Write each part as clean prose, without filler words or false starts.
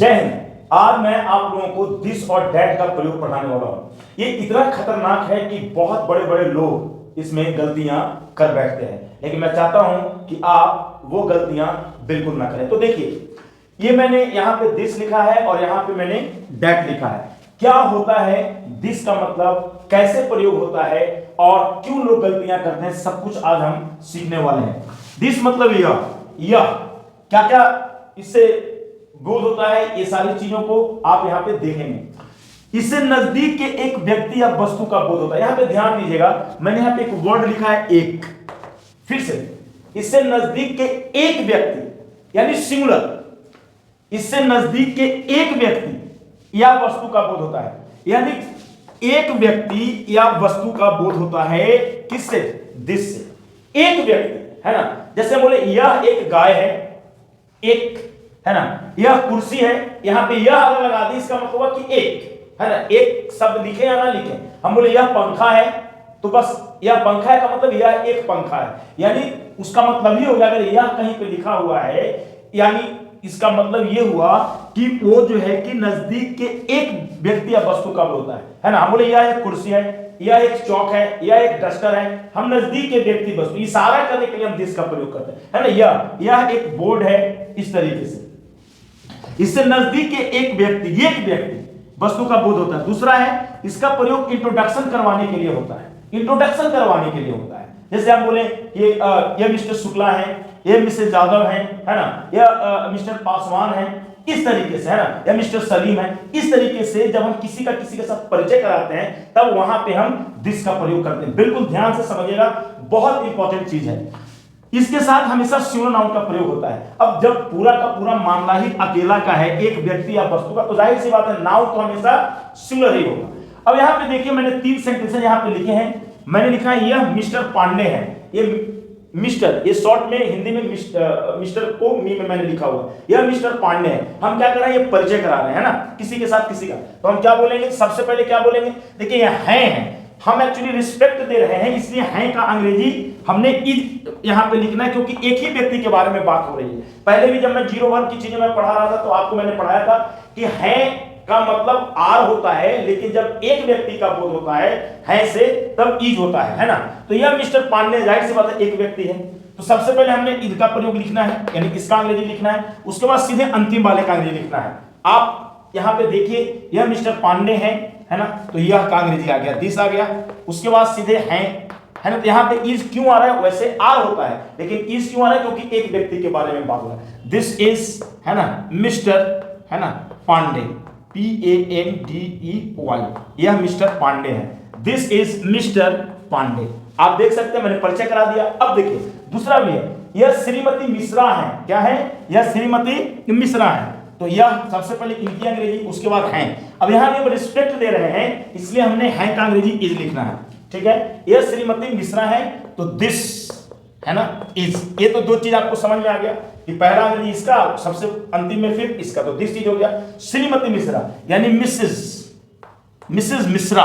जय हिंद। आज मैं आप लोगों को दिस और दैट का प्रयोग पढ़ाने वाला हूं। ये इतना खतरनाक है कि बहुत बड़े बड़े लोग इसमें गलतियां कर बैठते हैं, लेकिन मैं चाहता हूं कि आप वो गलतियां बिल्कुल ना करें। तो देखिए, ये मैंने यहां पे दिस लिखा है और यहां पे मैंने दैट लिखा है। क्या होता है दिस का मतलब, कैसे प्रयोग होता है और क्यों लोग गलतियां करते हैं, सब कुछ आज हम सीखने वाले हैं। दिस मतलब यह क्या क्या इससे बोध होता है, ये सारी चीजों को आप यहां पे देखेंगे। इससे नजदीक के एक व्यक्ति या वस्तु का बोध होता है। यहां पे ध्यान दीजिएगा, मैंने यहां पे एक वर्ड लिखा है एक। फिर से, इससे नजदीक के एक व्यक्ति यानी सिंगुलर, इससे नजदीक के एक व्यक्ति या वस्तु का बोध होता है। यानी एक व्यक्ति या वस्तु का बोध होता है किससे? दिस से। एक व्यक्ति है ना, जैसे बोले यह एक गाय है, एक है ना, यह कुर्सी है, यहां पे यह अगर लगा दी इसका मतलब हुआ कि एक है ना, एक शब्द लिखे या ना लिखे। हम बोले यह पंखा है तो बस यह पंखा है का मतलब यह एक पंखा है, यानी उसका मतलब ही हो गया। अगर यह कहीं पे लिखा हुआ है यानी इसका मतलब यह हुआ कि वो जो है कि नजदीक के एक व्यक्ति या वस्तु का होता है ना। हम बोले यह एक कुर्सी है, यह एक चौक है, यह एक डस्टर है, हम नजदीक के व्यक्ति वस्तु इशारा करने के लिए हम दिस का प्रयोग करते हैं, है ना। यह एक बोर्ड है, इस तरीके से इससे नजदीक के एक व्यक्ति वस्तु का बोध होता है। दूसरा है, इसका प्रयोग इंट्रोडक्शन करवाने के लिए होता है, इंट्रोडक्शन करवाने के लिए होता है। जैसे हम बोले ये मिस्टर शुक्ला है, ये मिसेस यादव है ना, यह मिस्टर पासवान है, इस तरीके से है ना, या मिस्टर सलीम है। इस तरीके से जब हम किसी के साथ परिचय कराते हैं तब वहां पे हम दिस का प्रयोग करते हैं। बिल्कुल ध्यान से समझिएगा, बहुत इंपॉर्टेंट चीज है। इसके साथ हमेशा सिंगुलर नाउन का प्रयोग होता है। अब जब पूरा का पूरा मामला ही अकेला का है, एक व्यक्ति या वस्तु का, तो जाहिर सी बात है नाउन तो हमेशा सिंगुलर ही होगा। अब यहां पे देखिए, मैंने 3 सेंटेंस यहां पे लिखे हैं। मैंने लिखा है यह मिस्टर पांडे है। ये मिस्टर, ये शॉर्ट में हिंदी में मिस्टर को मी में मैंने लिखा हुआ, यह मिस्टर पांडे है। हम क्या कर रहे हैं, ये परिचय करा रहे हैं ना किसी के साथ किसी का। तो हम क्या बोलेंगे, सबसे पहले क्या बोलेंगे, देखिए यह है, हम एक्चुअली रिस्पेक्ट दे रहे हैं, इसलिए हैं का अंग्रेजी हमने इज यहां पे लिखना है, क्योंकि एक ही व्यक्ति के बारे में बात हो रही है। पहले भी जब मैं 01 की चीजें मैं पढ़ा रहा था तो आपको मैंने पढ़ाया था कि हैं का मतलब आर होता है, लेकिन जब एक व्यक्ति का बोध होता है से, तब इज होता है ना। तो यह मिस्टर पांडे, जाहिर सी बात है एक व्यक्ति है, तो सबसे पहले हमने इज का प्रयोग लिखना है, यानी इसका अंग्रेजी लिखना है। उसके बाद सीधे अंतिम वाले का अंग्रेजी लिखना है। आप यहां पे देखिए, यह मिस्टर पांडे है ना, तो यह का अंग्रेजी आ गया, दिस आ गया। उसके बाद सीधे हैं, है ना, तो यहाँ पे इज क्यों आ रहा है, वैसे आर होता है, लेकिन इज क्यों आ रहा है, क्योंकि एक व्यक्ति के बारे में बात हो रहा है। दिस इज है ना मिस्टर है ना पांडे, PANDEY, यह मिस्टर पांडे है। This is mister Pandey. आप देख सकते हैं मैंने परिचय करा दिया। अब देखिए दूसरा भी है, यह श्रीमती मिश्रा है। क्या है, यह श्रीमती मिश्रा है। तो यह सबसे पहले इनकी अंग्रेजी, उसके बाद हैं। अब यहां हम रिस्पेक्ट दे रहे हैं, इसलिए हमने हैं का अंग्रेजी इज लिखना है, ठीक है। यह श्रीमती मिश्रा है, तो दिस है ना इज। ये तो 2 चीज आपको समझ में आ गया कि पहला अंग्रेजी इसका, सबसे अंतिम में फिर इसका, तो दिस चीज हो गया। श्रीमती मिश्रा यानी मिसेस मिश्रा।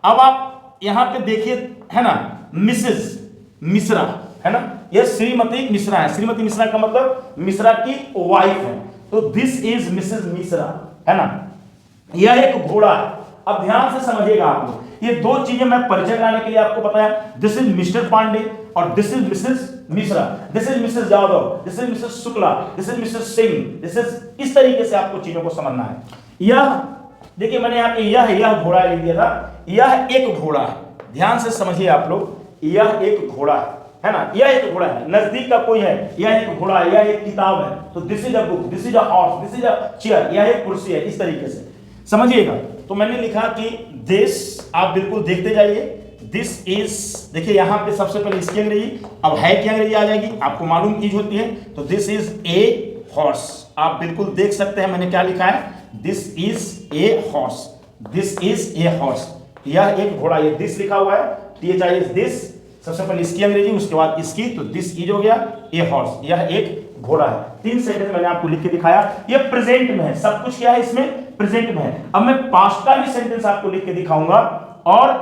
अब आप यहां पे देखिए है ना, मिसेस मिश्रा है ना, यह श्रीमती मिश्रा है। श्रीमती मिश्रा का मतलब मिश्रा की वाइफ है, तो दिस इज मिसेस मिश्रा है ना। यह एक घोड़ा है। अब ध्यान से समझिएगा आप लोग, ये 2 चीजें मैं परिचय कराने के लिए आपको बताया। दिस इज मिस्टर पांडे और this is Mrs Mishra, this is Mrs Yadav, this is Mrs Shukla, this is Mrs Singh, this is, इस तरीके से आपको चीजों को समझना है। यह देखिए, मैंने यहाँ पे यह घोड़ा लिख दिया था, यह एक घोड़ा है। ध्यान से समझिए आप लोग, यह एक घोड़ा है ना, यह एक घोड़ा है, नजदीक का कोई है, यह एक घोड़ा है, यह एक किताब है, तो this is a book, this is a horse, this is a chair, यह एक कुर्सी है। इस तरीके से समझिएगा। तो मैंने लिखा कि दिस, आप बिल्कुल देखते जाइए, दिस इज, देखिए यहां पे सबसे पहले इसकी अंग्रेजी, अब है की अंग्रेजी आ जाएगी, आपको मालूम इज होती है, तो दिस इज ए हॉर्स। आप बिल्कुल देख सकते हैं मैंने क्या लिखा है, this is a horse, this is a horse. यह एक घोड़ा, ये दिस लिखा हुआ है, THIS दिस, सबसे पहले इसकी अंग्रेजी उसके बाद इसकी, तो दिस इज हो गया, ए हॉर्स, यह एक घोड़ा है। 3 सेंटेंस मैंने आपको लिख के दिखाया। ये प्रेजेंट में है, सब कुछ क्या है इसमें, प्रेजेंट में है। अब मैं पास्ट का भी सेंटेंस आपको लिख के दिखाऊंगा और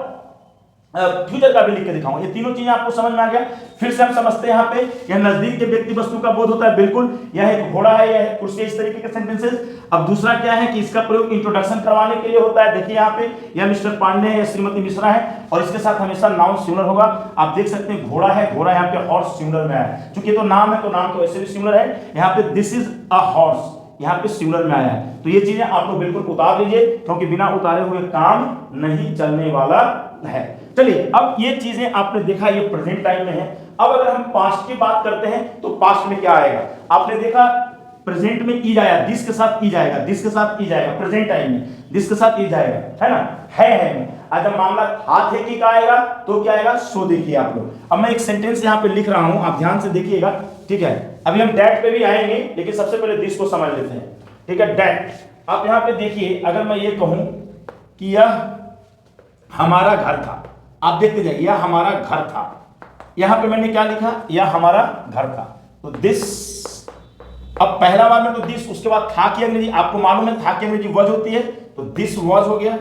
फ्यूचर का भी लिख के दिखाऊंगा। ये तीनों चीजें आपको समझ में आ गया। फिर से हम समझते हैं यहाँ पे, यह नजदीक के व्यक्ति वस्तु का बोध होता है, बिल्कुल। यह एक घोड़ा है, यह है कुर्सी, इस तरीके के सेंटेंसेस। अब दूसरा क्या है कि इसका प्रयोग इंट्रोडक्शन करवाने के लिए होता है। देखिए यहाँ पे, यह मिस्टर पांडे है, यह श्रीमती मिश्रा है, और इसके साथ हमेशा नाउन सिंगुलर होगा। आप देख सकते हैं घोड़ा है, घोड़ा यहाँ पे हॉर्स सिंगुलर में है, चूंकि तो नाम है तो नाम तो ऐसे भी सिंगुलर है। यहाँ पे दिस इज अ हॉर्स, यहाँ पे सिंगुलर में आया है। तो ये चीजें आप लोग बिल्कुल उतार लीजिए, क्योंकि बिना उतारे हुए काम नहीं चलने वाला है। चलिए, अब ये चीजें आपने देखा, ये प्रेजेंट टाइम में है। अब अगर हम पास्ट की बात करते हैं तो पास्ट में क्या आएगा? आपने देखा प्रेजेंट में ईज आया, दिस के साथ ईज आएगा, दिस के साथ ईज आएगा। प्रेजेंट टाइम में दिस के साथ ईज आएगा, है ना, है में। आज जब मामला था थे की का आएगा तो क्या आएगा? सो देखिए आप लोग। अब मैं एक सेंटेंस यहाँ पे लिख रहा हूं, आप ध्यान से देखिएगा, ठीक है। अभी हम डैट पे भी आएंगे, लेकिन सबसे पहले दिस को समझ लेते हैं, ठीक है। डैट, आप यहाँ पे देखिए, अगर मैं ये कहूं कि यह हमारा घर था, आप देखते जाइए, यह हमारा घर था। यहां पे मैंने क्या लिखा? यह हमारा घर था, तो दिस। अब पहला बार में तो दिस, उसके बाद था की अंग्रेजी, आपको मालूम है था की अंग्रेजी वॉज होती है, तो दिस वॉज हो गया,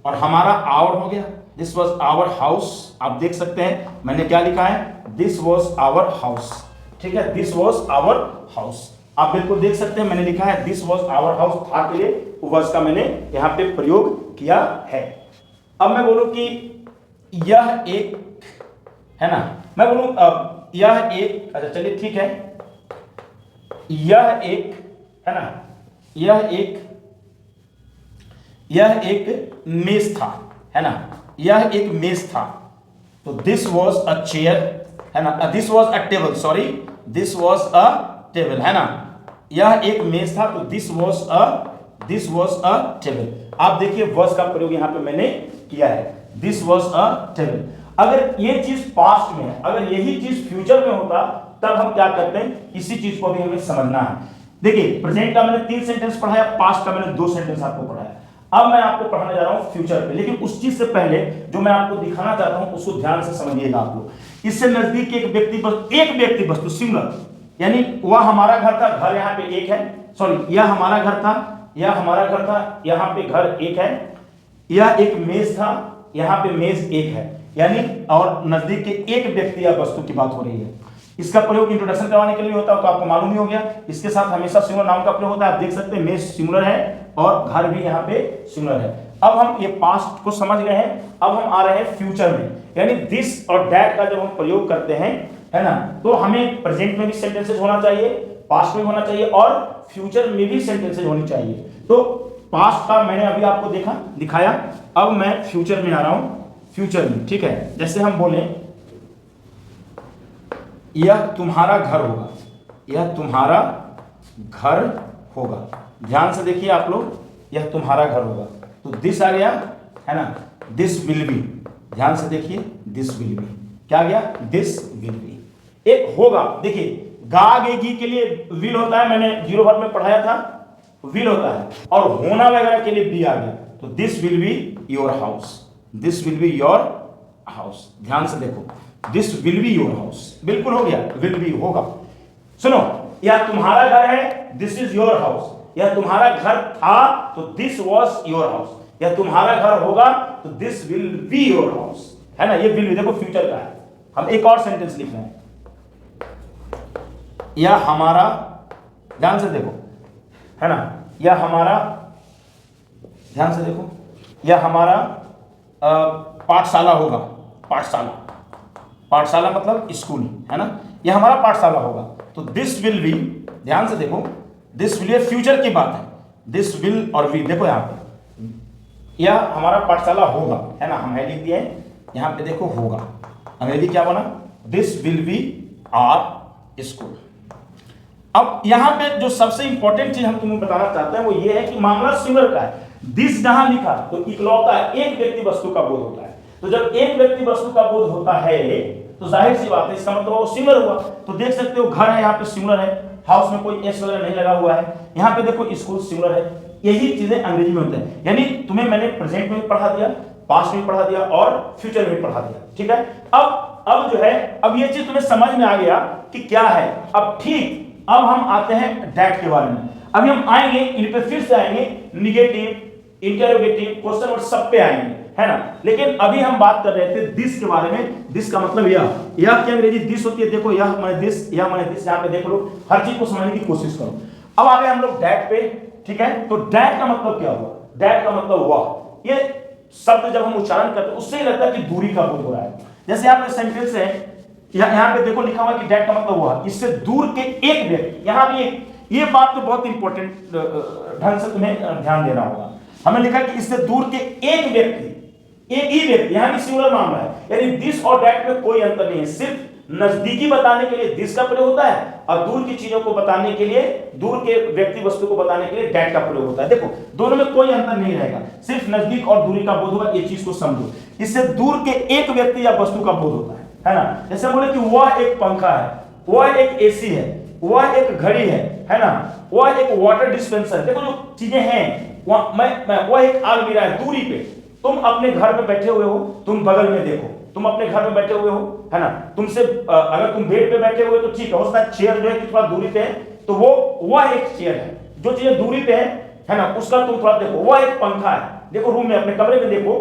और हमारा आवर हो गया, दिस वॉज आवर हाउस। आप देख सकते हैं मैंने क्या लिखा है, दिस वॉज आवर हाउस, ठीक है, दिस वॉज आवर हाउस। आप बिल्कुल देख सकते हैं मैंने लिखा है दिस वॉज आवर हाउस, था के लिए वॉज का मैंने यहां पे प्रयोग किया है। अब मैं बोलूं कि यह एक, है ना, मैं बोलूं यह एक, अच्छा चलिए ठीक है, यह एक, है ना, यह एक मेज था, है ना, यह एक मेज था, तो दिस वॉज अ चेयर, है ना, this was a table, sorry, this was a table, है ना, यह एक मेज था, तो दिस वॉज अ टेबल। आप देखिए वॉज का प्रयोग यहां पे मैंने किया है, दिस वॉज अ टेबल। अगर ये चीज पास्ट में है, अगर यही चीज फ्यूचर में होता, तब हम क्या करते हैं, इसी चीज को भी हमें समझना है। देखिए प्रेजेंट का मैंने 3 सेंटेंस पढ़ाया, पास्ट का मैंने 2 सेंटेंस आपको पढ़ाया। अब मैं आपको पढ़ाने जा रहा हूं फ्यूचर पे, लेकिन उस चीज से पहले जो मैं आपको दिखाना चाहता हूं उसको ध्यान से समझिएगा आप लोग। इससे नजदीक एक व्यक्ति वस्तु सिंगुलर, यानी वह हमारा घर था, घर यहाँ पे एक है, सॉरी, यह हमारा घर था, यह हमारा घर था, यहाँ पे घर एक है, यह एक मेज था, यहाँ पे मेज एक है, यानी और नजदीक के एक व्यक्ति या वस्तु की बात हो रही है। इसका प्रयोग इंट्रोडक्शन करवाने के लिए होता है, तो आपको मालूम ही हो गया। इसके साथ हमेशा सिंगुलर नाउन का प्रयोग होता है। आप देख सकते हैं मेज सिंगुलर है और घर भी यहाँ पे सिंगुलर है। अब हम ये पास्ट को समझ गए हैं, अब हम आ रहे हैं फ्यूचर में, यानी दिस और दैट का जब हम प्रयोग करते हैं, है ना, तो हमें प्रेजेंट में भी सेंटेंसेस होना चाहिए, पास्ट में होना चाहिए, और फ्यूचर में भी सेंटेंसेस होनी चाहिए। तो पास्ट का मैंने अभी आपको दिखाया, अब मैं फ्यूचर में आ रहा हूं। फ्यूचर में, ठीक है, जैसे हम बोले यह तुम्हारा घर होगा, यह तुम्हारा घर होगा, ध्यान से देखिए आप लोग, यह तुम्हारा घर होगा, तो दिस आ गया, है ना, दिस विल बी, ध्यान से देखिए, दिस विल बी क्या आ गया, दिस विल बी। एक होगा, देखिए गा गे गी के लिए विल होता है, मैंने 0 वर्ग में पढ़ाया था, विल होता है, और होना वगैरह के लिए बी आ गया, तो this will be your house, this will be your house. ध्यान से देखो, this will be your house, बिल्कुल हो गया, विल बी होगा। सुनो, यह तुम्हारा घर है, दिस इज योर हाउस, यह तुम्हारा घर था, तो दिस वॉज योर हाउस, यह तुम्हारा घर होगा, तो this will be your house, है ना, ये विल बी देखो फ्यूचर का है। हम एक और सेंटेंस लिख रहे हैं, यह हमारा, ध्यान से देखो, है ना, यह हमारा, ध्यान से देखो, यह हमारा पाठशाला होगा, पाठशाला मतलब स्कूल, है ना, यह हमारा पाठशाला होगा, तो दिस विल बी, ध्यान से देखो, दिस विल, ये फ्यूचर की बात है, दिस विल और विल, देखो यहां पे, यह हमारा पाठशाला होगा, है ना, हम लिख दिए हैं, यहां पे देखो होगा, अंग्रेजी क्या बना, this will be our school. अब यहां पे जो सबसे इंपॉर्टेंट चीज हम तुम्हें बताना चाहते हैं वो ये है कि मामला सिंगुलर का है। दिस जहां लिखा तो इकलौता एक व्यक्ति वस्तु का बोध होता है, तो जब एक व्यक्ति वस्तु का बोध होता है तो जाहिर सी बात है, इसका मतलब वो सिंगुलर हुआ। तो देख सकते हो घर है, यहाँ पे सिंगुलर है, हाउस में कोई एस वगैरह नहीं लगा हुआ है, यहाँ पे देखो स्कूल सिंगुलर है। यही चीजें अंग्रेजी में होते हैं, यानी तुम्हें मैंने प्रेजेंट में भी पढ़ा दिया, पास्ट में पढ़ा दिया और फ्यूचर में पढ़ा दिया, ठीक है। अब जो है, अब ये चीज तुम्हें समझ में आ गया कि क्या है। अब ठीक, अब हम आते हैं दैट के बारे में। अभी हम आएंगे इन पे, फिर से आएंगे, निगेटिव, इंटरोगेटिव, क्वेश्चन और सब पे आएंगे, है ना। लेकिन अभी हम बात कर रहे थे दिस के बारे में। दिस का मतलब यह की अंग्रेजी दिस होती है। देखो यह माने दिस, यह माने दिस, यहाँ पे देख लो, हर चीज को समझने की कोशिश करो। अब आ गए हम लोग डैट पे, ठीक है। तो डैट का मतलब क्या हुआ? डैट का मतलब हुआ, ये शब्द जब हम उच्चारण करते हैं उससे ही लगता है कि दूरी का बोध हो रहा है। जैसे यहाँ पे सेंटेंस है, यहाँ पे देखो लिखा हुआ कि डैट का मतलब हुआ इससे दूर के एक व्यक्ति। यहाँ भी ये बात तो बहुत इंपॉर्टेंट ढंग से तुम्हें ध्यान देना होगा। हमें लिखा कि इससे दूर के एक व्यक्ति, एक ही व्यक्ति, यहां भी सिंगुलर मामला है, यानी दिस और दैट में कोई अंतर नहीं है। सिर्फ नजदीकी बताने के लिए दिस का प्रयोग होता है और दूर की चीजों को बताने के लिए, दूर के व्यक्ति वस्तु को बताने के लिए दैट का प्रयोग होता है। देखो दोनों में कोई अंतर नहीं रहेगा, सिर्फ नजदीक और दूरी का बोध होगा। ये चीज को समझो, इससे दूर के एक व्यक्ति या वस्तु का बोध होता है ना। जैसे बोले कि वह एक पंखा है, वह एक एसी है, वह एक घड़ी है ना, वह एक वाटर डिस्पेंसर। देखो जो चीजें हैं, वह एक अलमीरा है। दूरी पे, तुम अपने घर में बैठे हुए हो, तुम बगल में देखो, तुम अपने घर में बैठे हुए हो, है ना, तुमसे अगर तुम बेड पे बैठे हुए तो ठीक है, हो सकता है चेयर जो है कि थोड़ा दूरी पे है, तो वह एक चेयर है। जो चीजें दूरी पे है ना, उसका तुम थोड़ा देखो। वह एक पंखा है, देखो रूम में, अपने कमरे में देखो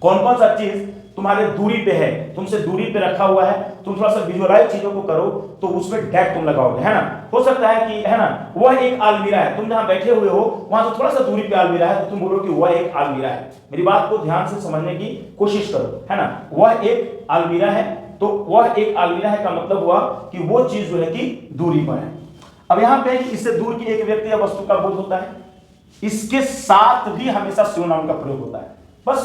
कौन कौन सा चीज तुम्हारे दूरी पे है, तुमसे दूरी पे रखा हुआ है। तुम थोड़ा सा विजुअलाइज चीजों को करो तो उसमें डैट तुम लगाओगे, है ना। हो सकता है कि, है ना, वह एक अलमीरा है, तुम जहां बैठे हुए हो वहां से थोड़ा सा दूरी पे अलमीरा है, तो तुम बोलो कि वह एक अलमीरा है। मेरी बात को ध्यान से समझने की कोशिश करो, है ना। वह एक अलमीरा है, तो वह एक अलमीरा है का मतलब हुआ कि वो चीज जो है कि दूरी पर है। अब यहां पे इससे दूर की एक व्यक्ति या वस्तु का बोध होता है, इसके साथ भी हमेशा सिनोनिम का प्रयोग होता है। बस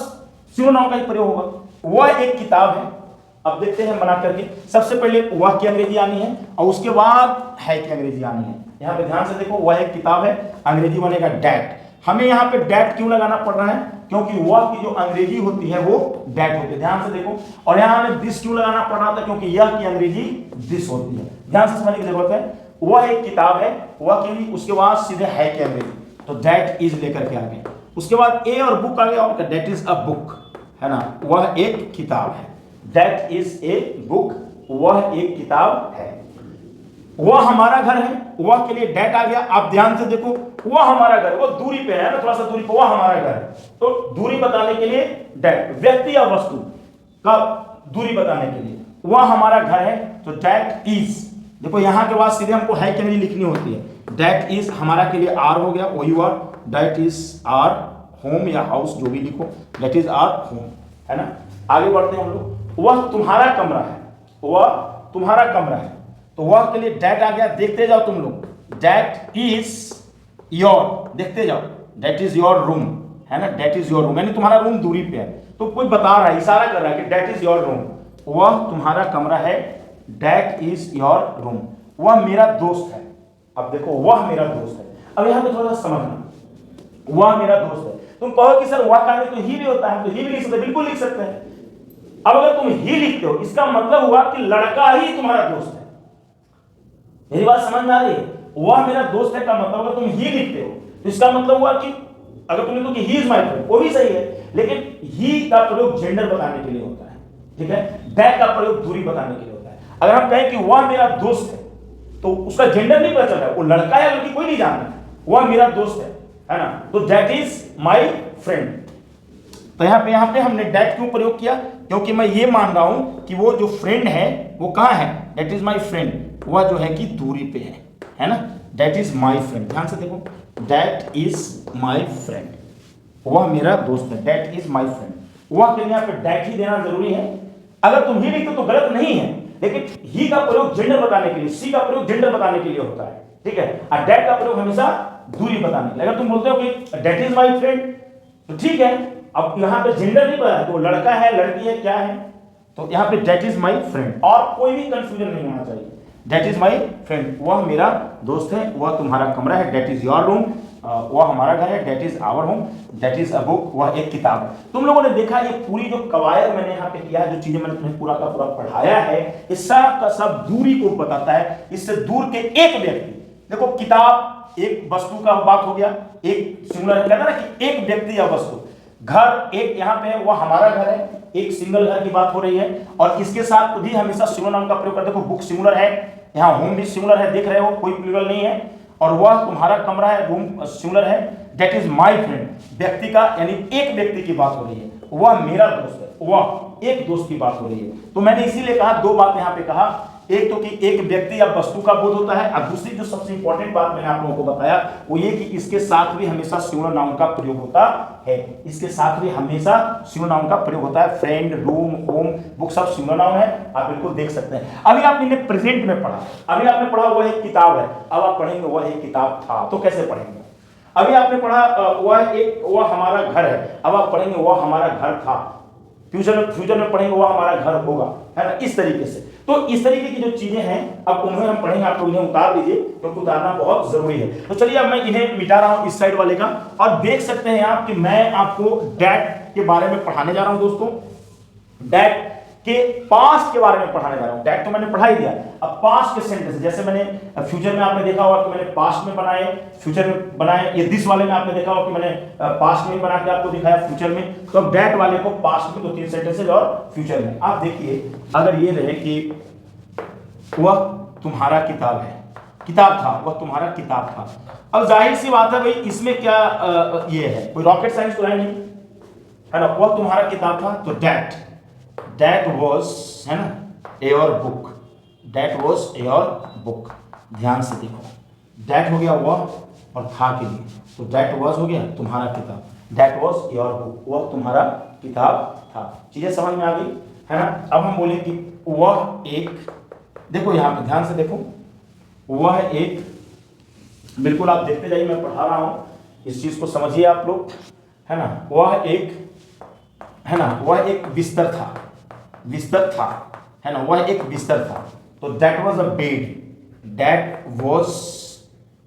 सिनोनिम का ही प्रयोग होगा। वह एक किताब है। अब देखते हैं बना करके, सबसे पहले वह की अंग्रेजी आनी है और उसके बाद है की अंग्रेजी आनी है। यहाँ पे ध्यान से देखो, वह एक किताब है, अंग्रेजी बनेगा डैट। हमें यहाँ पे डैट क्यों लगाना पड़ रहा है? क्योंकि वह की जो अंग्रेजी होती है वो डैट होती है। ध्यान से देखो। और यहाँ हमें दिस क्यों लगाना पड़ रहा था? क्योंकि यह की अंग्रेजी दिस होती है। ध्यान से समझने की जरूरत है। वह एक किताब है, वह की, उसके बाद सीधे है की अंग्रेजी, तो दैट इज लेकर के आ गए। उसके बाद ए और बुक आ गया, और दैट इज अ बुक, है ना। वह एक किताब है, दैट इज ए बुक, वह एक किताब है। वह हमारा घर है, वह के लिए दैट आ गया। आप ध्यान से देखो, वह हमारा घर, वो दूरी पे है ना, थोड़ा सा दूरी पे, वह हमारा घर है, तो दूरी बताने के लिए दैट। व्यक्ति या वस्तु का दूरी बताने के लिए वह हमारा घर है, तो दैट इज। देखो यहां के बाद सीधे हमको है की अंग्रेजी लिखनी होती है। दैट इज हमारा के लिए आर हो गया, वही word, that is our home या हाउस, जो भी लिखो, दैट इज आर होम, है ना। आगे बढ़ते हैं हम लोग। वह तुम्हारा कमरा है, वह तुम्हारा कमरा है, तो वह के लिए दैट आ गया। देखते जाओ तुम लोग, दैट इज योर, देखते जाओ, दैट इज योर रूम, है ना, दैट इज योर रूम, यानी तुम्हारा रूम दूरी पे है, तो कोई बता रहा है, इशारा कर रहा है कि दैट इज योर रूम, वह तुम्हारा कमरा है, दैट इज योर रूम। वह मेरा दोस्त है। अब देखो, वह मेरा दोस्त है। अब यहां पे थोड़ा सा समझना, वह मेरा दोस्त है। तुम कहो कि सर वह का तो ही भी होता है, तो ही भी लिख सकते, बिल्कुल लिख सकते हैं। अब अगर तुम ही लिखते हो, इसका मतलब हुआ कि लड़का ही तुम्हारा दोस्त है। मेरी बात समझ में आ रही है? वह मेरा दोस्त है का मतलब, अगर तुम ही लिखते हो तो इसका मतलब हुआ कि अगर तुम लिखो कि ही इज माय फ्रेंड, वो भी सही है, लेकिन ही का प्रयोग जेंडर बताने के लिए होता है, ठीक है। दैट का प्रयोग दूरी बताने के लिए होता है। अगर हम कहें कि वह मेरा दोस्त है, तो उसका जेंडर नहीं पता चल रहा है, वो लड़का है लड़की कोई नहीं जानता, वह मेरा दोस्त है ना, तो दैट इज माय फ्रेंड। तो यहाँ पे हमने दैट क्यों प्रयोग किया? क्योंकि मैं ये मान रहा हूं कि वो जो फ्रेंड है वो कहां है, दैट इज माय फ्रेंड, वह जो है कि दूरी पे है ना, दैट इज माय फ्रेंड। ध्यान से देखो, दैट इज माय फ्रेंड, वह मेरा दोस्त है, दैट इज माय फ्रेंड। वह के लिए यहाँ पे दैट ही देना जरूरी है। अगर तुम ही लिखते तो गलत नहीं है, लेकिन ही का प्रयोग जेंडर बताने के लिए, सी का प्रयोग जेंडर बताने के लिए होता है, ठीक है। और दैट का प्रयोग हमेशा दूरी बताने के लिए। अगर तुम बोलते हो कि दैट इज माय फ्रेंड, तो ठीक है, अब यहाँ पे जेंडर नहीं पता है, तो लड़का है लड़की है क्या है, तो यहाँ पे दैट इज माय फ्रेंड, और कोई भी कंफ्यूजन नहीं होना चाहिए। दैट इज माय फ्रेंड, वह मेरा दोस्त है, वह तुम्हारा कमरा है, दैट इज योर रूम, वह हमारा घर है, that is our home, that is a book, वह एक किताब है। तुम लोगों ने देखा ये पूरी जो कवायद मैंने यहाँ पे किया है, जो चीजें मैंने तुम्हें पूरा का पूरा पढ़ाया है, ये सब का सब दूरी को बताता है। इससे दूर के एक व्यक्ति, देखो किताब एक वस्तु का बात हो गया, एक सिंगुलर कहता है ना कि एक व्यक्ति या वस्तु। घर एक यहाँ पे है, वह हमारा घर है, एक सिंगल घर की बात हो रही है, और इसके साथ भी हमेशा सिनोनिम का प्रयोग करते हो। बुक सिंगुलर है, यहाँ होम भी सिंगुलर है, देख रहे हो, कोई प्लूरल नहीं है। और वह तुम्हारा कमरा है, रूम सिंगुलर है, दैट इज माय फ्रेंड, व्यक्ति का यानी एक व्यक्ति की बात हो रही है। वह मेरा दोस्त है, वह एक दोस्त की बात हो रही है। तो मैंने इसीलिए कहा, दो बात यहां पे कहा, एक तो कि एक व्यक्ति या वस्तु का बोध होता है, और दूसरी जो सबसे इंपॉर्टेंट बात मैंने आप लोगों को बताया वो ये कि इसके साथ भी हमेशा सिंगुलर नाउन का प्रयोग होता है। इसके साथ भी हमेशा सिंगुलर नाउन का प्रयोग होता है। फ्रेंड, रूम, होम, बुक सब सिंगुलर नाउन है, आप बिल्कुल देख सकते हैं। अभी आपने प्रेजेंट में पढ़ा, अभी आपने पढ़ा वह एक किताब है, अब आप पढ़ेंगे वह एक किताब था, तो कैसे पढ़ेंगे? अभी आपने पढ़ा वह हमारा घर है, अब आप पढ़ेंगे वह हमारा घर था। फ्यूचर में पढ़ेंगे वह हमारा घर होगा, है ना, इस तरीके से। तो इस तरीके की जो चीजें हैं अब उन्हें हम पढ़ेंगे, आप लोग इन्हें उतार लीजिए क्योंकि उतारना बहुत जरूरी है। तो चलिए अब मैं इन्हें मिटा रहा हूं इस साइड वाले का, और देख सकते हैं आप कि मैं आपको डैट के बारे में पढ़ाने जा रहा हूं दोस्तों। डैट के पास्ट के बारे में पढ़ाने जा रहा हूं। डैट तो मैंने पढ़ा ही दिया, अब पास्ट के सेंटेंस, जैसे मैंने फ्यूचर में आपने देखा होगा कि मैंने पास्ट में बनाए, फ्यूचर में बनाए, ये दिस वाले में आपने देखा होगा कि मैंने पास्ट में बना के आपको दिखाया, फ्यूचर में। तो अब डैट वाले को पास्ट में तो 3 सेंटेंसेज और फ्यूचर में। आप देखिए, अगर ये रहे कि वह तुम्हारा किताब है, किताब था, वह तुम्हारा किताब था। अब जाहिर सी बात है भाई, इसमें क्या ये है, कोई रॉकेट साइंस तो है नहीं, है ना। वह तुम्हारा किताब था, तो दैट वाज, है ना, your book, that was your book. ध्यान से देखो, दैट हो गया वह और था के लिए, तो दैट वाज हो गया तुम्हारा किताब, दैट वाज योर बुक, वह तुम्हारा किताब था। चीजें समझ में आ गई, है ना। अब हम बोले कि वह एक, देखो यहां पे ध्यान से देखो, वह एक, बिल्कुल आप देखते जाइए, मैं पढ़ा रहा हूं, इस चीज को समझिए आप लोग, है ना। वह एक, है ना, वह एक बिस्तर था, बिस्तर था, है ना, वह एक बिस्तर था। तो that was a bed, that was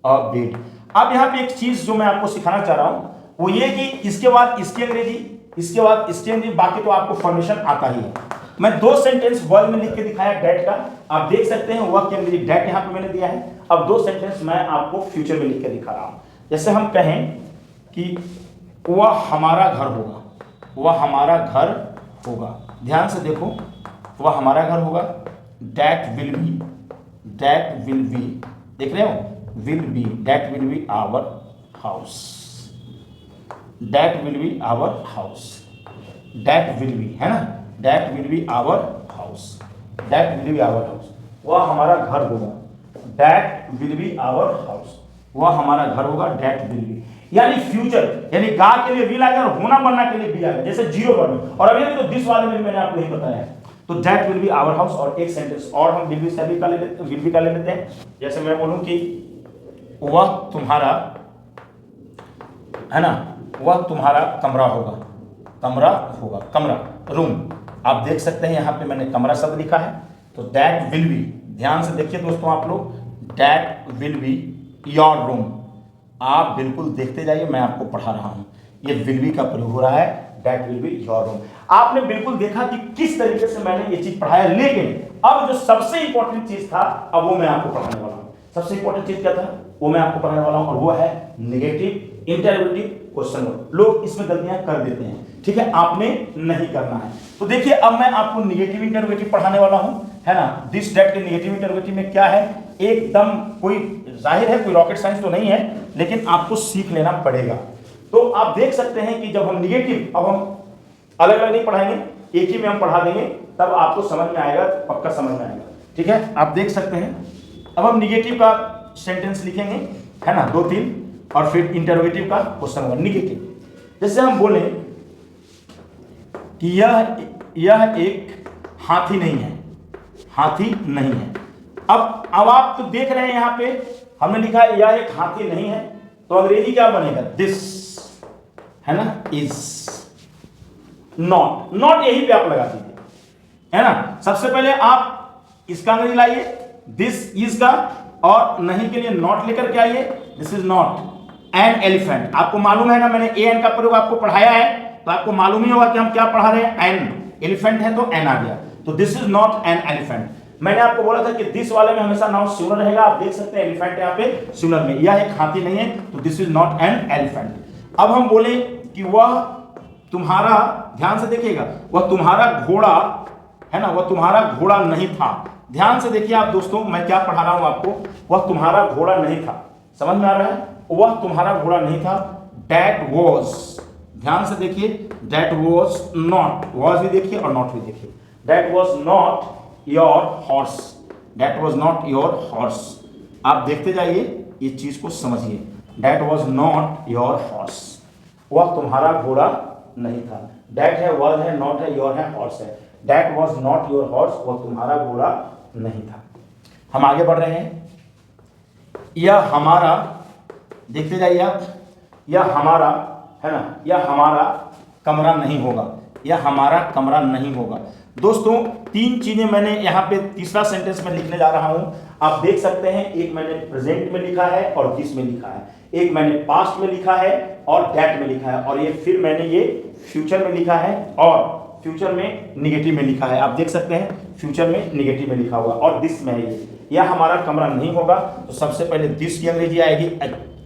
a bed. अब यहां पे एक चीज जो मैं आपको सिखाना चाह रहा हूं वो ये कि इसके बाद इसकी अंग्रेजी, इसके बाद इसकी अंग्रेजी, बाकी तो आपको फॉर्मेशन आता ही है। मैं 2 सेंटेंस वर्ड में लिख के दिखाया डैट का, आप देख सकते हैं वह की अंग्रेजी डैट यहां पे मैंने दिया है। अब 2 सेंटेंस मैं आपको फ्यूचर में लिख के दिखा रहा हूं। जैसे हम कहें कि वह हमारा घर होगा, वह हमारा घर होगा। ध्यान से देखो, वह हमारा घर होगा, दैट विल बी, देख रहे हो, will be, that will be our house, that will be our house, that will be, है ना, that will be our house, that will be our house. वह हमारा घर होगा, that will be our house, वह हमारा घर होगा, दैट विल बी। यानी फ्यूचर, यानी गा के लिए विल आ गया और होना बनना के लिए बी आ गया, जैसे जीरो वर्ड। और अभी तो दिस वाले में मैंने आपको यही बताया, तो that will be our house. और एक सेंटेंस और हम विल बी का ले लेते हैं। जैसे मैं बोलूं कि वह तुम्हारा, है ना, वह तुम्हारा कमरा होगा, कमरा होगा, कमरा, रूम। आप देख सकते हैं यहां पे मैंने कमरा शब्द लिखा है, तो दैट विल बी, ध्यान से देखिए दोस्तों आप लोग, that will be your room. आप बिल्कुल देखते जाइए, मैं आपको पढ़ा रहा हूं, ये विल बी का प्रयोग हो रहा है, that will be your room. आपने बिल्कुल देखा कि किस तरीके से मैंने ये चीज पढ़ाया, लेकिन अब जो सबसे इंपॉर्टेंट चीज था अब वो मैं आपको पढ़ाने वाला हूं। सबसे इंपॉर्टेंट चीज क्या था वो मैं आपको पढ़ाने वाला हूं, और वो है नेगेटिव इंटरोगेटिव क्वेश्चन वर्ड। लोग इसमें गलतियां कर देते हैं, ठीक है, आपने नहीं करना है। तो देखिए अब मैं आपको नेगेटिव इंटरोगेटिव पढ़ाने वाला हूं, है ना। दिस दैट के नेगेटिव इंटरोगेटिव में क्या है, एकदम कोई जाहिर है कोई रॉकेट साइंस तो नहीं है, लेकिन आपको सीख लेना पड़ेगा। तो आप देख सकते हैं कि जब हम निगेटिव, अब हम अलग अलग नहीं पढ़ाएंगे, एक ही में हम पढ़ा देंगे, तब आपको समझ में आएगा, पक्का समझ में आएगा, ठीक है। आप देख सकते हैं, अब हम निगेटिव का सेंटेंस लिखेंगे, है ना, 2-3, और फिर इंटरोगेटिव का क्वेश्चन होगा निगेटिव। जैसे हम बोले कि यह एक हाथी नहीं है, हाथी नहीं है। अब आप तो देख रहे हैं यहां पे हमने लिखा है यह एक हाथी नहीं है, तो अंग्रेजी क्या बनेगा, दिस, है ना, इज नॉट। नॉट यहीं पे आप लगा दीजिए, है ना। सबसे पहले आप इसका अंग्रेजी लाइए, दिस इज का, और नहीं के लिए नॉट लेकर के आइए, this is not an elephant. आपको मालूम है ना, मैंने ए एन का प्रयोग आपको पढ़ाया है, तो आपको मालूम ही होगा कि हम क्या पढ़ा रहे हैं, एन, एलिफेंट है तो एन आ गया, तो this is not an elephant. मैंने आपको बोला था कि दिस वाले में हमेशा नाउन सिंगुलर रहेगा, आप देख सकते हैं एलिफेंट यहाँ पे सिंगुलर में, यह एक हाथी नहीं है, तो this is not an elephant. अब हम बोले कि वह तुम्हारा, ध्यान से देखिएगा, वह तुम्हारा घोड़ा, है ना, वह तुम्हारा घोड़ा नहीं था। ध्यान से देखिए आप दोस्तों, मैं क्या पढ़ा रहा हूं आपको, वह तुम्हारा घोड़ा नहीं था, समझ में आ रहा है, वह तुम्हारा घोड़ा नहीं था, दैट वाज, ध्यान से देखिए, दैट वॉज नॉट, वॉज भी देखिए और नॉट भी देखिए, that was not your horse, that was not your horse. आप देखते जाइए, इस चीज को समझिए, that was not your horse, वह तुम्हारा घोड़ा नहीं था। दैट है, वॉज है, नॉट है, योर है, हॉर्स है। That was not your horse, वह तुम्हारा घोड़ा नहीं था। हम आगे बढ़ रहे हैं। यह हमारा, देखते जाइए आप, यह हमारा है ना, यह हमारा कमरा नहीं होगा, यह हमारा कमरा नहीं होगा। दोस्तों तीन चीजें मैंने यहाँ पे तीसरा सेंटेंस में लिखने जा रहा हूं, आप देख सकते हैं। एक मैंने प्रेजेंट में लिखा है और दिस में लिखा है, एक मैंने पास्ट में लिखा है और दैट में लिखा है, और ये फिर मैंने ये फ्यूचर में लिखा है और फ्यूचर में निगेटिव में लिखा है। आप देख सकते हैं फ्यूचर में निगेटिव में लिखा हुआ और दिस में है ये। यह हमारा कमरा नहीं होगा, तो सबसे पहले दिस की अंग्रेजी आएगी,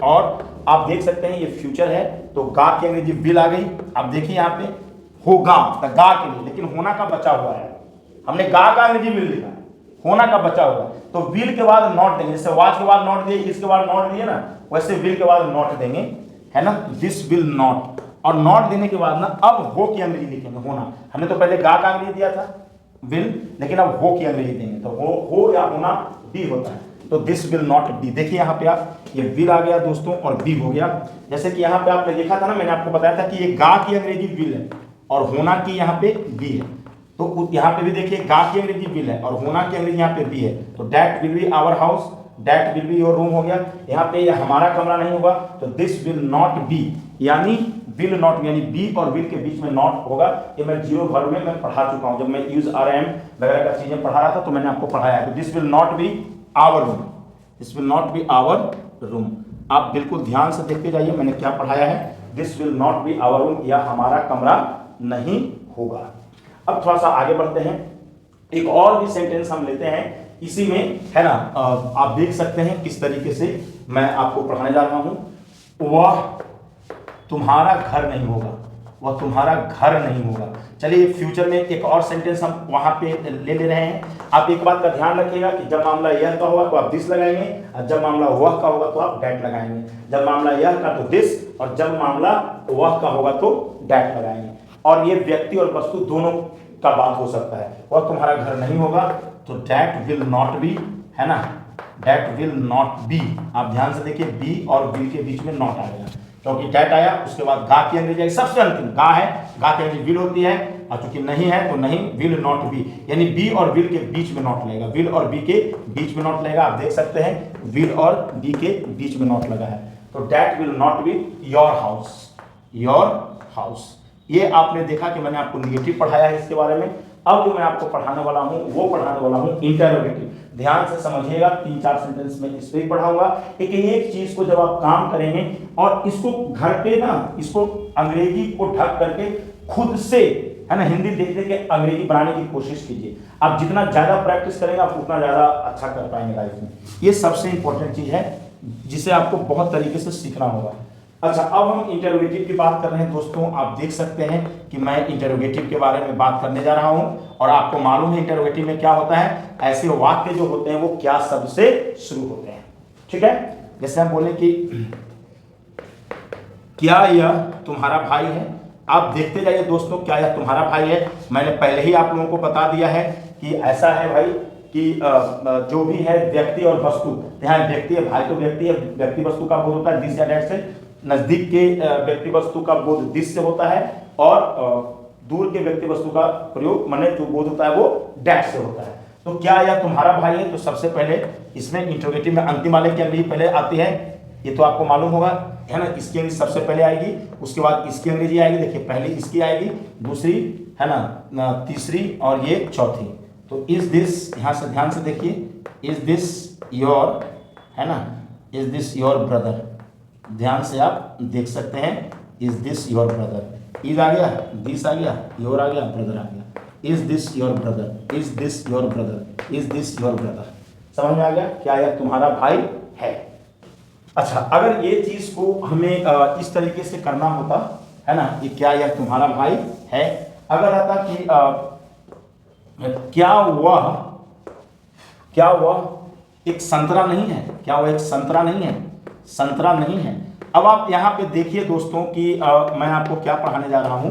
और आप देख सकते हैं ये फ्यूचर है तो गा की अंग्रेजी विल आ गई। आप देखिए यहाँ पे होगा, तो गा के लिए, लेकिन होना का बचा हुआ है, हमने गा का अंग्रेजी विल लिखा है, होना का बचा हुआ, तो विल के बाद नॉट देंगे। जैसे वाज के बाद नॉट दिए, इसके बाद नॉट दिए ना, वैसे विल के बाद नॉट देंगे, है ना, दिस विल नॉट। और नॉट देने के बाद ना अब हो की अंग्रेजी लिखेंगे, होना। हमने तो पहले गा का अंग्रेजी दिया था विल, लेकिन अब हो की अंग्रेजी देंगे, तो हो या होना बी होता है, तो दिस विल नॉट बी। देखिए यहाँ पे आप, ये विल आ गया दोस्तों और बी हो गया। जैसे कि यहाँ पे आपने देखा था ना, मैंने आपको बताया था कि ये गा की अंग्रेजी विल है और होना की यहाँ पे बी है, तो यहाँ पे भी देखिए गा की अंग्रेजी विल है और होना की अंग्रेजी यहाँ पे बी है, तो that will be our house, that will be your room हो गया। यहाँ पे ये हमारा कमरा नहीं होगा, तो दिस विल नॉट बी, यानी विल नॉट, यानी बी और विल के बीच में नॉट होगा। ये मैं जीरो वर्ब में मैं पढ़ा चुका हूँ, जब मैं यूज आर एम वगैरह का चीजें पढ़ा रहा था तो मैंने आपको पढ़ाया है। तो this will not be our room, this will not be our room. आप बिल्कुल ध्यान से देखते जाइए मैंने क्या पढ़ाया है, this will not be our room, यह हमारा कमरा नहीं होगा। अब थोड़ा सा आगे बढ़ते हैं, एक और भी सेंटेंस हम लेते हैं इसी में, है ना। आप देख सकते हैं किस तरीके से मैं आपको पढ़ाने जा रहा हूं। वह तुम्हारा घर नहीं होगा, वह तुम्हारा घर नहीं होगा। चलिए फ्यूचर में एक और सेंटेंस हम वहां पे ले रहे हैं। आप एक बात का ध्यान रखिएगा कि जब मामला यह का होगा तो आप दिस लगाएंगे, और जब मामला वह का होगा तो आप डैट लगाएंगे। जब मामला यह का तो दिस, और जब मामला वह का होगा तो डैट लगाएंगे। और ये व्यक्ति और वस्तु दोनों का बात हो सकता है। वह तुम्हारा घर नहीं होगा तो डैट विल नॉट बी, है ना, डैट विल नॉट बी। आप ध्यान से देखिए बी और विल के बीच में नॉट आ गया, क्योंकि डैट आया, उसके बाद गा की अंग्रेजी आई, सबसे अंतिम गा है, गा की अंग्रेजी विल होती है, और चूंकि नहीं है तो नहीं, विल नॉट बी, यानी बी और विल के बीच में नॉट लगेगा, विल और बी के बीच में नॉट लगेगा। आप देख सकते हैं विल और बी के बीच में नॉट लगा है, तो that will not be your house, your house. ये आपने देखा कि मैंने आपको निगेटिव पढ़ाया है इसके बारे में। अब जो मैं आपको पढ़ाने वाला हूं वो पढ़ाने वाला हूं इंटरोगेटिव। ध्यान से समझिएगा, 3-4 सेंटेंस में इस पे पढ़ाऊंगा। एक चीज को जब आप काम करेंगे और इसको घर पे ना, इसको अंग्रेजी को ढक करके खुद से, है ना, हिंदी देख देख के अंग्रेजी बनाने की कोशिश कीजिए। आप जितना ज्यादा प्रैक्टिस करेंगे आप उतना ज्यादा अच्छा कर पाएंगे लाइफ में। ये सबसे इंपॉर्टेंट चीज है जिसे आपको बहुत तरीके से सीखना होगा। अच्छा, अब हम इंटरोगेटिव की बात कर रहे हैं दोस्तों। आप देख सकते हैं कि मैं इंटरोगेटिव के बारे में बात करने जा रहा हूं, और आपको मालूम है इंटरोगेटिव में क्या होता है, ऐसे वाक्य जो होते हैं वो क्या शब्द से शुरू होते हैं। ठीक है, जैसे हम बोले कि क्या यह तुम्हारा भाई है। आप देखते जाइए दोस्तों, क्या यह तुम्हारा भाई है। मैंने पहले ही आप लोगों को बता दिया है कि ऐसा है भाई कि जो भी है व्यक्ति और वस्तु, यहाँ व्यक्ति है, भाई तो व्यक्ति है, व्यक्ति वस्तु का बोध होता है दिस या डैट से, नजदीक के व्यक्ति वस्तु का बोध दिस से होता है, और दूर के व्यक्ति वस्तु का प्रयोग माने जो बोध होता है वो डैट से होता है। तो क्या यह तुम्हारा भाई है, तो सबसे पहले इसमें इंटरोगेटिव में अंतिम वाले की अंग्रेजी पहले आती है, ये तो आपको मालूम होगा, है ना। इसकी अंग्रेजी सबसे पहले आएगी, उसके बाद इसकी अंग्रेजी आएगी। देखिए पहले इसकी आएगी, दूसरी, है ना, तीसरी और ये चौथी। तो इज दिस, यहाँ से ध्यान से देखिए, इज दिस योर, है ना, इज दिस योर ब्रदर। ध्यान से आप देख सकते हैं, is this your brother, is आ गया, दिस आ गया, योर आ गया, ब्रदर आ गया। Is this your brother, is this your brother, is this your brother. समझ में आ गया, क्या यह तुम्हारा भाई है। अच्छा, अगर ये चीज को हमें इस तरीके से करना होता, है ना, कि क्या यह तुम्हारा भाई है, अगर रहता कि क्या वह एक संतरा नहीं है, क्या वह एक संतरा नहीं है, संतरा नहीं है। अब आप यहाँ पे देखिए दोस्तों कि मैं आपको क्या पढ़ाने जा रहा हूँ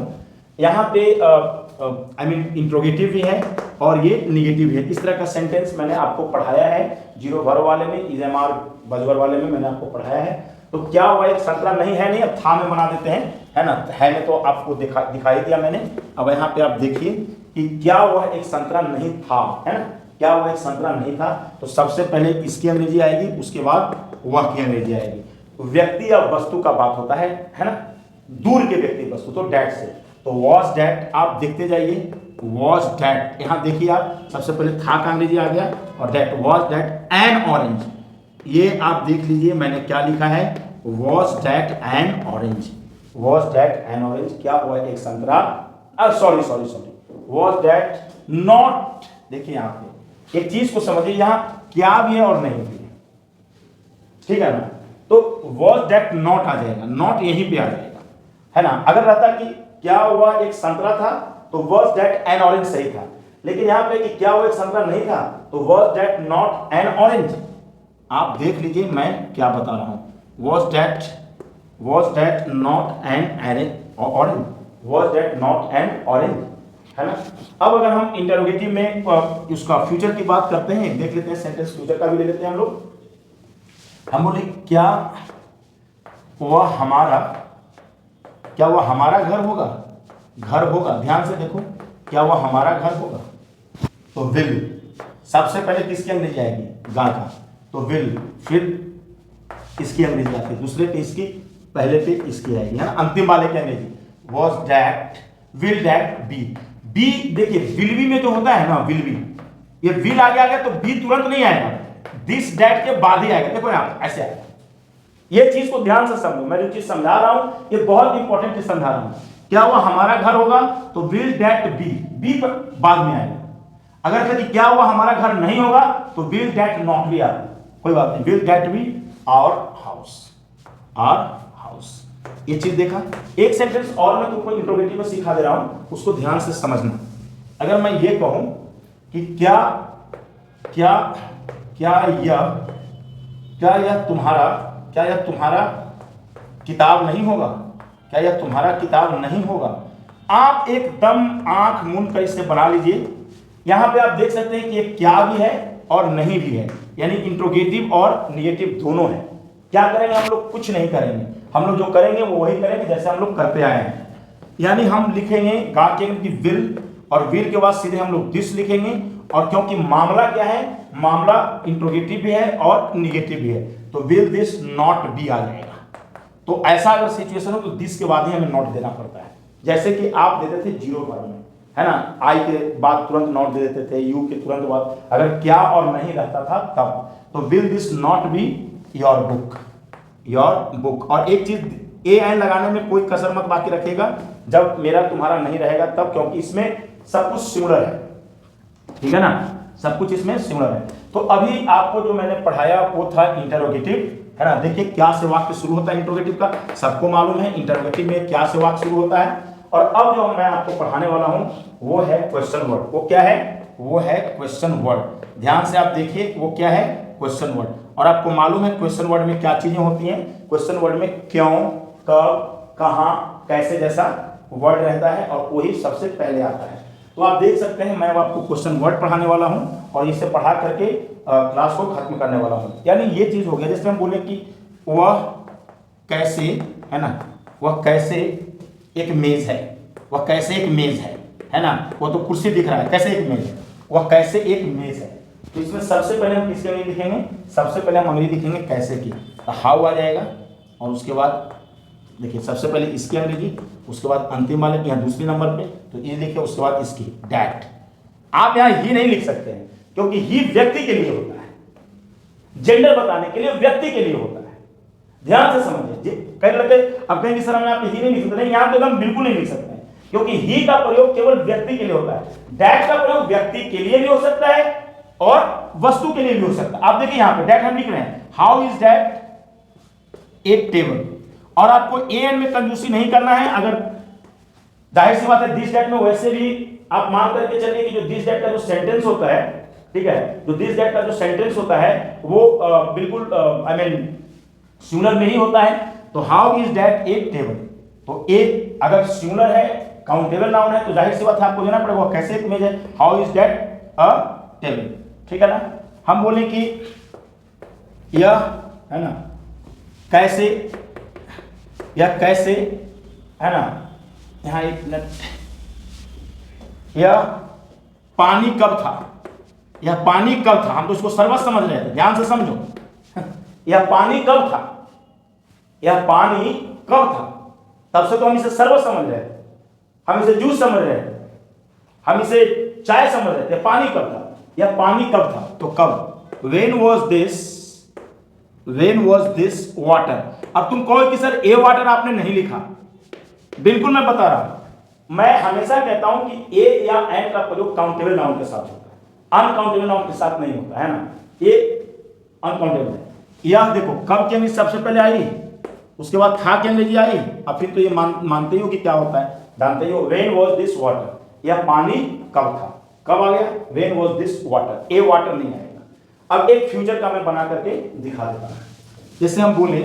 यहाँ पे आई मीन इंट्रोगेटिव भी है और ये निगेटिव है। इस तरह का सेंटेंस मैंने आपको पढ़ाया है, जीरो वर्ब वाले में, इज एम आर बजवर वाले में मैंने आपको पढ़ाया है। तो क्या हुआ, एक संतरा नहीं है, नहीं, अब था में बना देते हैं, है ना, है में तो आपको दिखाई दिया मैंने। अब यहाँ पे आप देखिए कि क्या हुआ, एक संतरा नहीं था, है ना, क्या हुआ, एक संतरा नहीं था। तो सबसे पहले इसकी अंग्रेजी आएगी, उसके बाद वह की अंग्रेजी आएगी। व्यक्ति या वस्तु का बात होता है ना, दूर के व्यक्ति वस्तु, तो डैट से। तो वॉज डैट आप देखते जाइए, वॉज डैट, यहाँ देखिए आप, सबसे पहले था का अंग्रेजी आ गया और that, was that N orange. ये आप देख लीजिए मैंने क्या लिखा है, was that N orange, was that N orange, क्या हुआ, एक संतरा, सॉरी, वॉज डैट नॉट। देखिए यहाँ पे एक चीज को समझिए, यहाँ क्या भी है और नहीं भी है, ठीक है ना। तो वॉज डैट नॉट आ जाएगा, नॉट यहीं पे आ जाएगा, है ना। अगर रहता कि क्या हुआ, एक संतरा था, तो वॉज डैट एन ऑरेंज सही था। लेकिन यहाँ पे कि क्या हुआ, एक संतरा नहीं था, तो was that not an orange. आप देख लीजिए मैं क्या बता रहा हूं, was that not an orange, was that not an orange, है ना। अब अगर हम इंटरोगेटिव में उसका फ्यूचर की बात करते हैं, देख लेते हैं, सेंटेंस फ्यूचर का भी ले लेते हैं हम लोग। हम बोले क्या वह हमारा घर होगा, घर होगा, ध्यान से देखो, क्या वह हमारा घर होगा, तो विल, सबसे पहले किसकी अंग्रेजी आएगी, गा का, तो विल, फिर इसकी अंग्रेजी आती है, दूसरे पे इसकी, पहले पे इसकी आएगी, है ना, अंतिम वाले की अंग्रेजी, was that, will that be. Be देखिए विल बी में जो होता है ना, विल बी, ये विल आगे आ गया तो बी तुरंत नहीं आएगा, दिस डैट के बाद ही आएगा। देखो यहाँ ऐसे आएगा, ये चीज को ध्यान से समझो, मैं जो चीज समझा रहा हूं ये बहुत इंपॉर्टेंट चीज समझा रहा हूं। क्या हुआ, हमारा घर होगा, तो विल डैट बी, बी बाद में आएगा। अगर कभी क्या हुआ हमारा घर नहीं होगा, तो विल डैट नॉट बी आता, कोई बात नहीं, will that be our house. ये चीज देखा। एक सेंटेंस और मैं तुमको इंट्रोगेटिव में सिखा दे रहा हूं, उसको ध्यान से समझना। अगर मैं ये कहूं कि क्या यह तुम्हारा किताब नहीं होगा, क्या यह तुम्हारा किताब नहीं होगा। आप एकदम आंख मूंद कर इसे बना लीजिए। यहां पे आप देख सकते हैं कि ये क्या भी है और नहीं भी है, यानी इंट्रोगेटिव और निगेटिव दोनों है। क्या करेंगे हम लोग, कुछ नहीं करेंगे, हम लोग जो करेंगे वो वही करेंगे जैसे हम लोग करते आए हैं। यानी हम लिखेंगे गा के विल, और विल के बाद सीधे हम लोग दिस लिखेंगे। और क्योंकि मामला क्या है, मामला इंट्रोगेटिव भी है और निगेटिव भी है, तो विल दिस नॉट बी आ जाएगा। तो ऐसा अगर सिचुएशन हो तो दिस के बाद ही हमें नॉट देना पड़ता है। जैसे कि आप देते थे जीरो वर्ब में, है ना, आई के बाद तुरंत नॉट दे देते थे, यू के तुरंत बाद, अगर क्या और नहीं रहता था तब, तो will this not be your book. और एक चीज ए एन लगाने में कोई कसर मत बाकी रखेगा, जब मेरा तुम्हारा नहीं रहेगा तब, क्योंकि इसमें सब कुछ सिमिलर है, ठीक है ना, सब कुछ इसमें सिमिलर है। तो अभी आपको जो मैंने पढ़ाया वो था इंटरोगेटिव, है ना। देखिए क्या से वाक्य शुरू होता है इंटरोगेटिव का, सबको मालूम है इंटरोगेटिव में क्या से वाक्य शुरू होता है। और अब जो मैं आपको पढ़ाने वाला हूं वो है क्वेश्चन वर्ड। वो क्या है, वो है क्वेश्चन वर्ड। ध्यान से आप देखिए वो क्या है, क्वेश्चन वर्ड। और आपको मालूम है क्वेश्चन वर्ड में क्या चीजें होती हैं, क्वेश्चन वर्ड में क्यों, कब, कहां, कैसे जैसा वर्ड रहता है और वही सबसे पहले आता है। तो आप देख सकते हैं मैं आपको क्वेश्चन वर्ड पढ़ाने वाला हूं और इसे पढ़ा करके क्लास को खत्म करने वाला हूं। यानी ये चीज हो गया, जैसे हम बोले कि वह कैसे, है ना, वह कैसे एक मेज है, वह कैसे एक मेज है ना, वो तो कुर्सी दिख रहा है, कैसे एक मेज है, वह कैसे एक मेज है। तो इसमें सबसे पहले हम किसके अंग्रेजी लिखेंगे, सबसे पहले हम अंग्रेजी लिखेंगे कैसे की, तो हाउ आ जाएगा। और उसके बाद देखिए सबसे पहले इसकी अंग्रेजी, उसके बाद अंतिम वाले की यहाँ दूसरी नंबर पे तो ये लिखे, उसके बाद इसकी डैट। आप यहाँ ही नहीं लिख सकते हैं क्योंकि ही व्यक्ति के लिए होता है, जेंडर बताने के लिए व्यक्ति के लिए होता है। ध्यान से समझिए, कई लड़के अब कहेंगे सर हमें आप ही नहीं लिख सकते, नहीं, यहाँ तो हम बिल्कुल नहीं लिख सकते हैं क्योंकि ही का प्रयोग केवल व्यक्ति के लिए होता है। डैट का प्रयोग व्यक्ति के लिए भी हो सकता है और वस्तु के लिए भी हो सकता है। आप देखिए यहाँ पे डैट हम लिख रहे हैं, how is that A table. और आपको ए एन में कंजूसी नहीं करना है। अगर जाहिर सी बात है दिस डैट में वैसे भी आप मान करके चलिए कि जो दिस डैट का जो सेंटेंस होता है, ठीक है, जो दिस डैट का जो सेंटेंस होता है वो बिल्कुल आई मीन सिंगुलर में ही होता है। तो how is that A table, तो ए अगर सिंगुलर है काउंटेबल नाउन है तो जाहिर सी बात है आपको देना पड़ेगा कैसे एक इमेज है, how is that a table, ठीक है ना। हम बोले कि यह है ना कैसे, यह कैसे है ना, यहाँ एक मिनट, यह पानी कब था, यह पानी कब था, हम तो इसको सर्वस समझ रहे थे, ध्यान से समझो। यह पानी कब था, यह पानी कब था, तब से तो हम इसे सर्वस समझ रहे थे, हम इसे जूस समझ रहे थे, हम इसे चाय समझ रहे थे, पानी कब था, यह पानी कब था, तो कब, when was this water। अब तुम कहो कि सर ए वाटर आपने नहीं लिखा, बिल्कुल मैं बता रहा हूं, मैं हमेशा कहता हूं कि ए या एन का प्रयोग काउंटेबल नाउन के साथ होता है, अनकाउंटेबल नाउन के साथ नहीं होता है ना, ये अनकाउंटेबल है। यह देखो कब की अंग्रेजी सबसे पहले आई, उसके बाद था की अंग्रेजी आई, अब फिर तो ये मानते ही हो कि क्या होता है, जानते ही हो, व्हेन वाज दिस वाटर, यह पानी कब था, कब आ गया, when was this water, A water नहीं आएगा। अब एक फ्यूचर का मैं बना करके दिखा देता हूं, जैसे हम बोले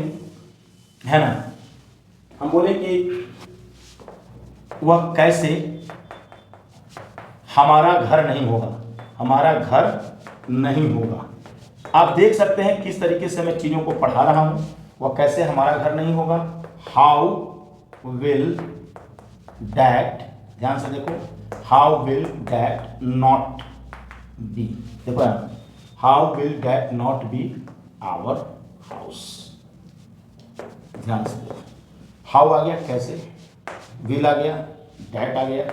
है ना, हम बोले कि वह कैसे हमारा घर नहीं होगा, हमारा घर नहीं होगा। आप देख सकते हैं किस तरीके से मैं चीजों को पढ़ा रहा हूं, वह कैसे हमारा घर नहीं होगा, हाउ विल दैट, ध्यान से देखो, how will that not be, देखो how will that not be our house, ध्यान से देखो, हाउ आ गया कैसे, विल आ गया, दैट आ गया,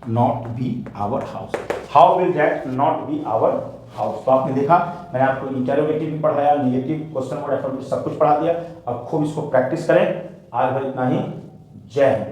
not be our house, how will that not be our house. तो आपने देखा मैंने आपको इंटरोगेटिव भी पढ़ाया, नेगेटिव, क्वेश्चन वर्ड, एफर्मेटिव सब कुछ पढ़ा दिया। अब खूब इसको प्रैक्टिस करें। आज भर इतना ही, जय हिंद।